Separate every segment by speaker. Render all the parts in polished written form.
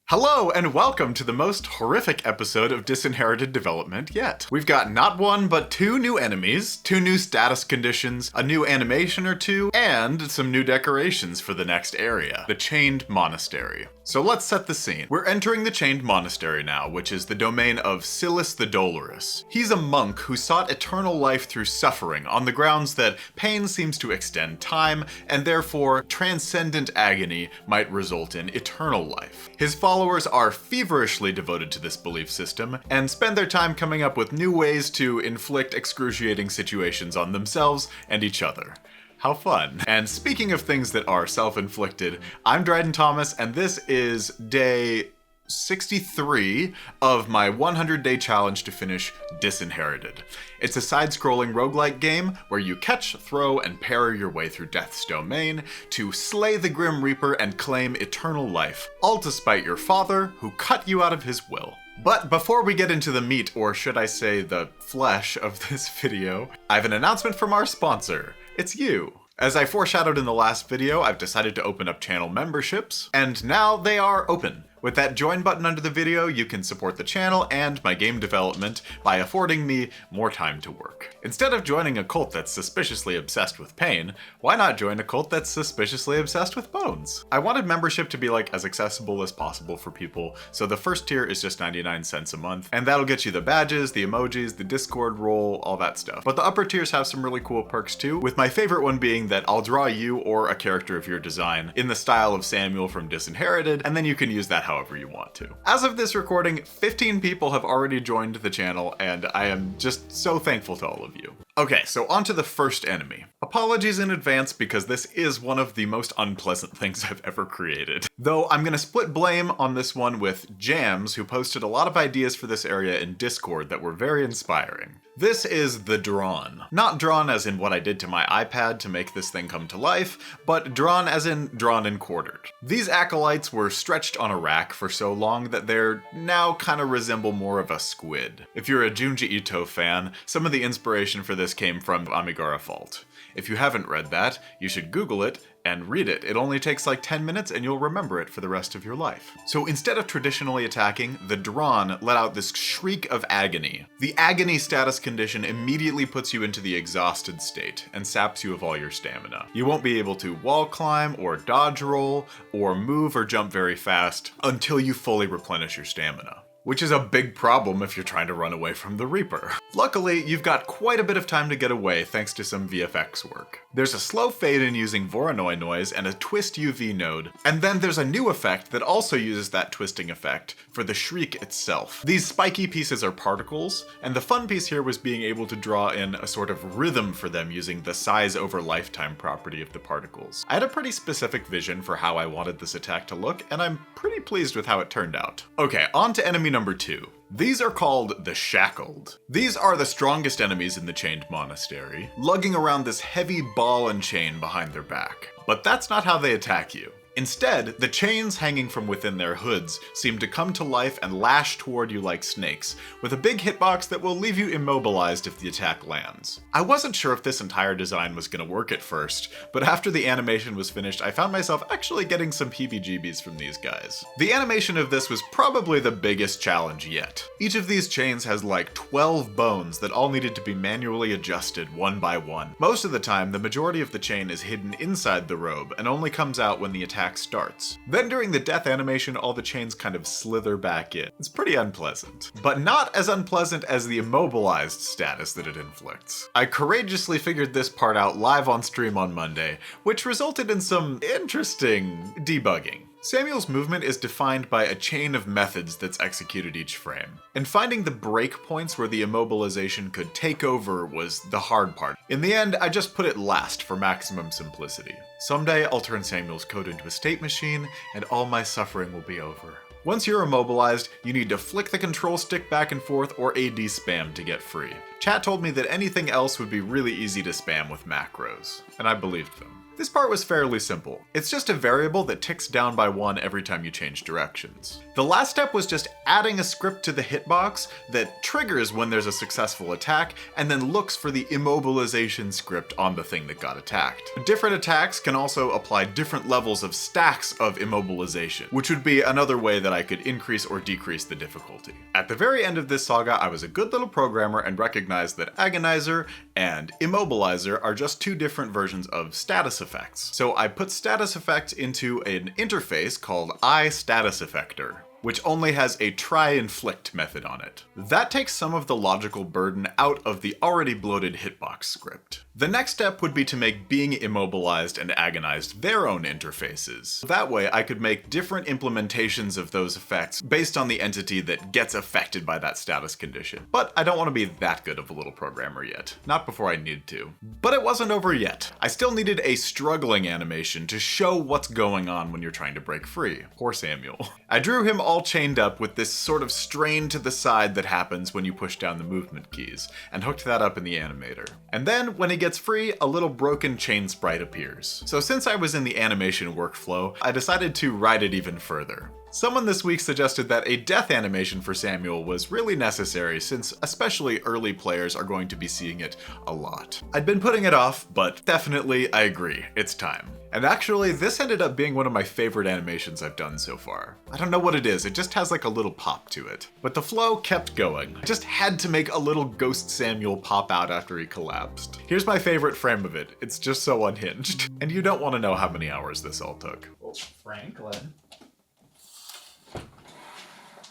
Speaker 1: Hello and welcome to the most horrific episode of Disinherited development yet. We've got not one but two new enemies, two new status conditions, a new animation or two, and some new decorations for the next area, the Chained Monastery. So let's set the scene. We're entering the Chained Monastery now, which is the domain of Silas the Dolorous. He's a monk who sought eternal life through suffering on the grounds that pain seems to extend time, and therefore transcendent agony might result in eternal life. His followers are feverishly devoted to this belief system, and spend their time coming up with new ways to inflict excruciating situations on themselves and each other. How fun. And speaking of things that are self-inflicted, I'm Dryden Thomas, and this is day 63 of my 100-day challenge to finish Disinherited. It's a side-scrolling roguelike game where you catch, throw, and parry your way through Death's domain to slay the Grim Reaper and claim eternal life, all to spite your father, who cut you out of his will. But before we get into the meat, or should I say the flesh of this video, I have an announcement from our sponsor. It's you. As I foreshadowed in the last video, I've decided to open up channel memberships, and now they are open. With that join button under the video, you can support the channel and my game development by affording me more time to work. Instead of joining a cult that's suspiciously obsessed with pain, why not join a cult that's suspiciously obsessed with bones? I wanted membership to be as accessible as possible for people, so the first tier is just 99 cents a month, and that'll get you the badges, the emojis, the Discord role, all that stuff. But the upper tiers have some really cool perks too, with my favorite one being that I'll draw you or a character of your design in the style of Samuel from Disinherited, and then you can use that however you want to. As of this recording, 15 people have already joined the channel, and I am just so thankful to all of you. Okay, so on to the first enemy. Apologies in advance because this is one of the most unpleasant things I've ever created. Though I'm gonna split blame on this one with Jams, who posted a lot of ideas for this area in Discord that were very inspiring. This is the Drawn. Not drawn as in what I did to my iPad to make this thing come to life, but drawn as in drawn and quartered. These acolytes were stretched on a rack for so long that they're now kind of resemble more of a squid. If you're a Junji Ito fan, some of the inspiration for this came from Amigara Fault. If you haven't read that, you should Google it and read it. It only takes 10 minutes and you'll remember it for the rest of your life. So instead of traditionally attacking, the Drawn let out this shriek of agony. The agony status condition immediately puts you into the exhausted state and saps you of all your stamina. You won't be able to wall climb or dodge roll or move or jump very fast until you fully replenish your stamina, which is a big problem if you're trying to run away from the Reaper. Luckily, you've got quite a bit of time to get away thanks to some VFX work. There's a slow fade in using Voronoi noise and a twist UV node, and then there's a new effect that also uses that twisting effect for the shriek itself. These spiky pieces are particles, and the fun piece here was being able to draw in a sort of rhythm for them using the size over lifetime property of the particles. I had a pretty specific vision for how I wanted this attack to look, and I'm pretty pleased with how it turned out. Okay, on to enemy number 2. These are called the Shackled. These are the strongest enemies in the Chained Monastery, lugging around this heavy ball and chain behind their back. But that's not how they attack you. Instead, the chains hanging from within their hoods seem to come to life and lash toward you like snakes, with a big hitbox that will leave you immobilized if the attack lands. I wasn't sure if this entire design was going to work at first, but after the animation was finished, I found myself actually getting some heebie-jeebies from these guys. The animation of this was probably the biggest challenge yet. Each of these chains has 12 bones that all needed to be manually adjusted one by one. Most of the time, the majority of the chain is hidden inside the robe and only comes out when the attack starts. Then during the death animation, all the chains kind of slither back in. It's pretty unpleasant, but not as unpleasant as the immobilized status that it inflicts. I courageously figured this part out live on stream on Monday, which resulted in some interesting debugging. Samuel's movement is defined by a chain of methods that's executed each frame, and finding the break points where the immobilization could take over was the hard part. In the end, I just put it last for maximum simplicity. Someday I'll turn Samuel's code into a state machine, and all my suffering will be over. Once you're immobilized, you need to flick the control stick back and forth or AD spam to get free. Chat told me that anything else would be really easy to spam with macros, and I believed them. This part was fairly simple. It's just a variable that ticks down by 1 every time you change directions. The last step was just adding a script to the hitbox that triggers when there's a successful attack and then looks for the immobilization script on the thing that got attacked. Different attacks can also apply different levels of stacks of immobilization, which would be another way that I could increase or decrease the difficulty. At the very end of this saga, I was a good little programmer and recognized that Agonizer and Immobilizer are just two different versions of status effects. So I put status effects into an interface called iStatusEffector, which only has a try-inflict method on it. That takes some of the logical burden out of the already bloated hitbox script. The next step would be to make being immobilized and agonized their own interfaces. That way I could make different implementations of those effects based on the entity that gets affected by that status condition. But I don't want to be that good of a little programmer yet. Not before I need to. But it wasn't over yet. I still needed a struggling animation to show what's going on when you're trying to break free. Poor Samuel. I drew him all chained up with this sort of strain to the side that happens when you push down the movement keys, and hooked that up in the animator. And then, when he gets free, a little broken chain sprite appears. So since I was in the animation workflow, I decided to ride it even further. Someone this week suggested that a death animation for Samuel was really necessary since especially early players are going to be seeing it a lot. I'd been putting it off, but definitely I agree, it's time. And actually, this ended up being one of my favorite animations I've done so far. I don't know what it is, it just has like a little pop to it. But the flow kept going. I just had to make a little ghost Samuel pop out after he collapsed. Here's my favorite frame of it. It's just so unhinged. And you don't want to know how many hours this all took.
Speaker 2: Oh, Franklin.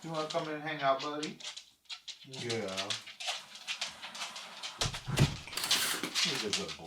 Speaker 1: Do you want to come in and hang out, buddy?
Speaker 2: Yeah. He's a good boy.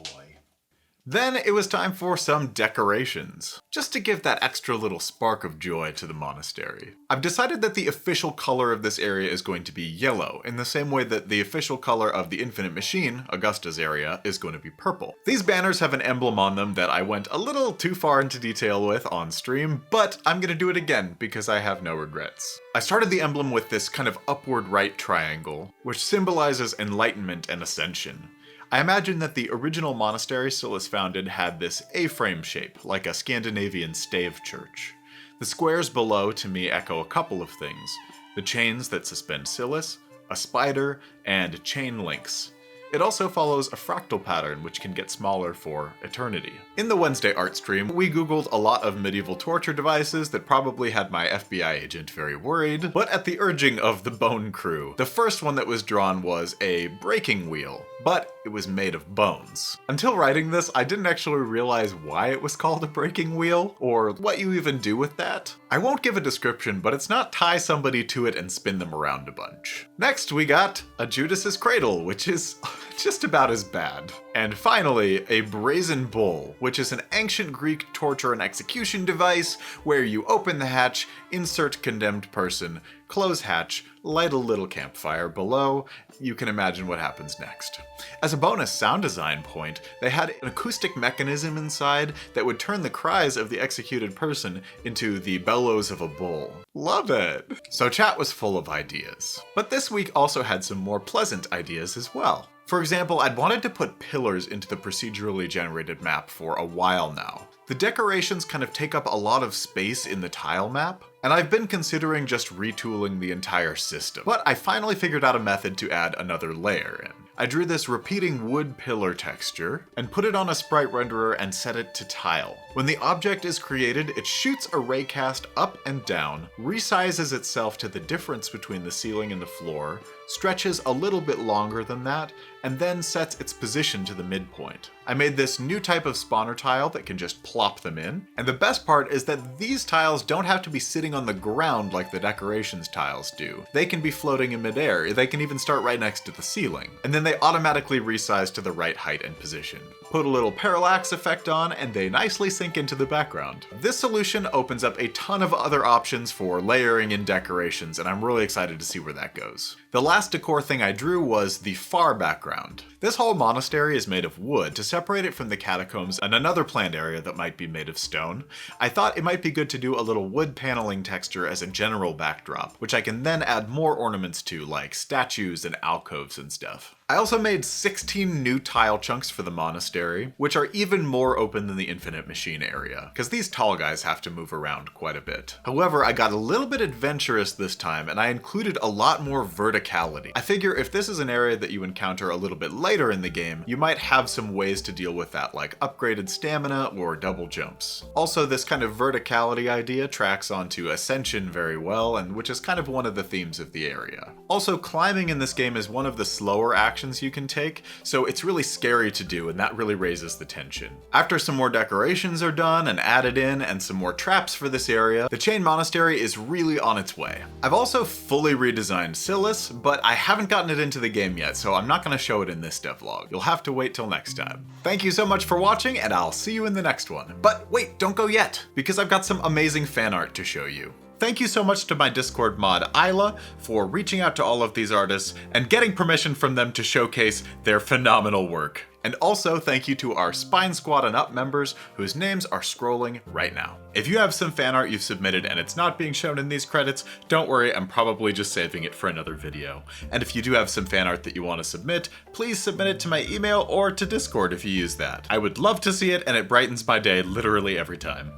Speaker 1: Then it was time for some decorations, just to give that extra little spark of joy to the monastery. I've decided that the official color of this area is going to be yellow, in the same way that the official color of the Infinite Machine, Augusta's area, is going to be purple. These banners have an emblem on them that I went a little too far into detail with on stream, but I'm gonna do it again because I have no regrets. I started the emblem with this kind of upward right triangle, which symbolizes enlightenment and ascension. I imagine that the original monastery Silas founded had this A-frame shape, like a Scandinavian stave church. The squares below to me echo a couple of things: the chains that suspend Silas, a spider, and chain links. It also follows a fractal pattern which can get smaller for eternity. In the Wednesday art stream, we googled a lot of medieval torture devices that probably had my FBI agent very worried, but at the urging of the Bone Crew, the first one that was drawn was a breaking wheel, but it was made of bones. Until writing this, I didn't actually realize why it was called a breaking wheel, or what you even do with that. I won't give a description, but it's not tie somebody to it and spin them around a bunch. Next we got a Judas's Cradle, which is just about as bad. And finally, a brazen bull, which is an ancient Greek torture and execution device where you open the hatch, insert condemned person, close hatch, light a little campfire below. You can imagine what happens next. As a bonus sound design point, they had an acoustic mechanism inside that would turn the cries of the executed person into the bellows of a bull. Love it! So chat was full of ideas. But this week also had some more pleasant ideas as well. For example, I'd wanted to put pillars into the procedurally generated map for a while now. The decorations kind of take up a lot of space in the tile map, and I've been considering just retooling the entire system. But I finally figured out a method to add another layer in. I drew this repeating wood pillar texture and put it on a sprite renderer and set it to tile. When the object is created, it shoots a raycast up and down, resizes itself to the difference between the ceiling and the floor, stretches a little bit longer than that, and then sets its position to the midpoint. I made this new type of spawner tile that can just plop them in, and the best part is that these tiles don't have to be sitting on the ground like the decorations tiles do. They can be floating in midair, they can even start right next to the ceiling, and then they automatically resize to the right height and position. Put a little parallax effect on, and they nicely sink into the background. This solution opens up a ton of other options for layering in decorations, and I'm really excited to see where that goes. The last decor thing I drew was the far background. This whole monastery is made of wood to separate it from the catacombs and another planned area that might be made of stone. I thought it might be good to do a little wood paneling texture as a general backdrop, which I can then add more ornaments to, like statues and alcoves and stuff. I also made 16 new tile chunks for the monastery, which are even more open than the infinite machine area, because these tall guys have to move around quite a bit. However, I got a little bit adventurous this time, and I included a lot more verticality. I figure if this is an area that you encounter a little bit later in the game, you might have some ways to deal with that, like upgraded stamina or double jumps. Also, this kind of verticality idea tracks onto Ascension very well, and which is kind of one of the themes of the area. Also, climbing in this game is one of the slower actions you can take, so it's really scary to do, and that really raises the tension. After some more decorations are done and added in, and some more traps for this area, the Chain Monastery is really on its way. I've also fully redesigned Silas, but I haven't gotten it into the game yet, so I'm not going to show it in this devlog. You'll have to wait till next time. Thank you so much for watching, and I'll see you in the next one. But wait, don't go yet, because I've got some amazing fan art to show you. Thank you so much to my Discord mod, Isla, for reaching out to all of these artists and getting permission from them to showcase their phenomenal work. And also thank you to our Spine Squad and Up members whose names are scrolling right now. If you have some fan art you've submitted and it's not being shown in these credits, don't worry, I'm probably just saving it for another video. And if you do have some fan art that you want to submit, please submit it to my email or to Discord if you use that. I would love to see it, and it brightens my day literally every time.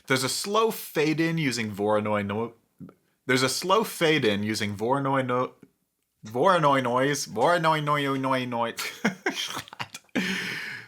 Speaker 1: There's a slow fade in using Voronoi no. There's a slow fade in using Voronoi no. Voronoi noise. Voronoi noise.